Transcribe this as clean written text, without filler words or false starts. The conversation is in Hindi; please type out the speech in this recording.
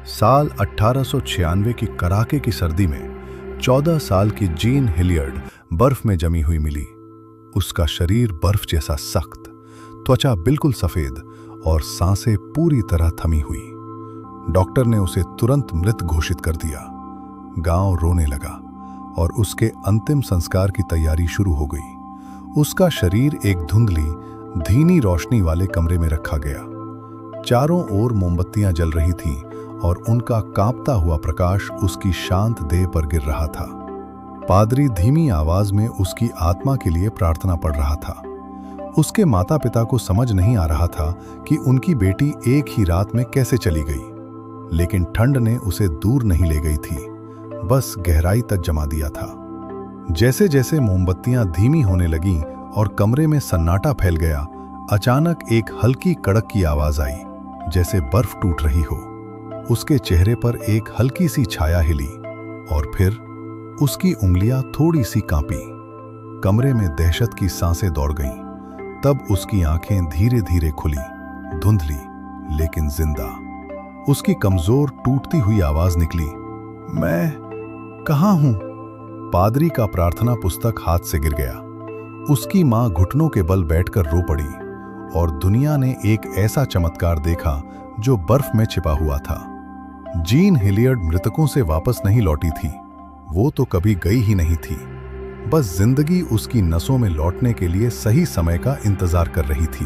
साल 1896 की कड़ाके की सर्दी में 14 साल की जीन हिलियर्ड बर्फ में जमी हुई मिली। उसका शरीर बर्फ जैसा सख्त, त्वचा बिल्कुल सफेद और सांसें पूरी तरह थमी हुई। डॉक्टर ने उसे तुरंत मृत घोषित कर दिया। गांव रोने लगा और उसके अंतिम संस्कार की तैयारी शुरू हो गई। उसका शरीर एक धुंधली, धीमी रोशनी वाले कमरे में रखा गया। चारों ओर मोमबत्तियां जल रही थीं और उनका कांपता हुआ प्रकाश उसकी शांत देह पर गिर रहा था। पादरी धीमी आवाज में उसकी आत्मा के लिए प्रार्थना पढ़ रहा था। उसके माता पिता को समझ नहीं आ रहा था कि उनकी बेटी एक ही रात में कैसे चली गई, लेकिन ठंड ने उसे दूर नहीं ले गई थी, बस गहराई तक जमा दिया था। जैसे जैसे मोमबत्तियां धीमी होने लगीं और कमरे में सन्नाटा फैल गया, अचानक एक हल्की कड़क की आवाज आई, जैसे बर्फ टूट रही हो। उसके चेहरे पर एक हल्की सी छाया हिली और फिर उसकी उंगलियां थोड़ी सी कांपी। कमरे में दहशत की सांसें दौड़ गईं। तब उसकी आंखें धीरे धीरे खुली, धुंधली लेकिन जिंदा। उसकी कमजोर टूटती हुई आवाज निकली, मैं कहाँ हूं? पादरी का प्रार्थना पुस्तक हाथ से गिर गया। उसकी मां घुटनों के बल बैठकर रो पड़ी और दुनिया ने एक ऐसा चमत्कार देखा जो बर्फ में छिपा हुआ था। जीन हिलियर्ड मृतकों से वापस नहीं लौटी थी। वो तो कभी गई ही नहीं थी। बस जिंदगी उसकी नसों में लौटने के लिए सही समय का इंतजार कर रही थी।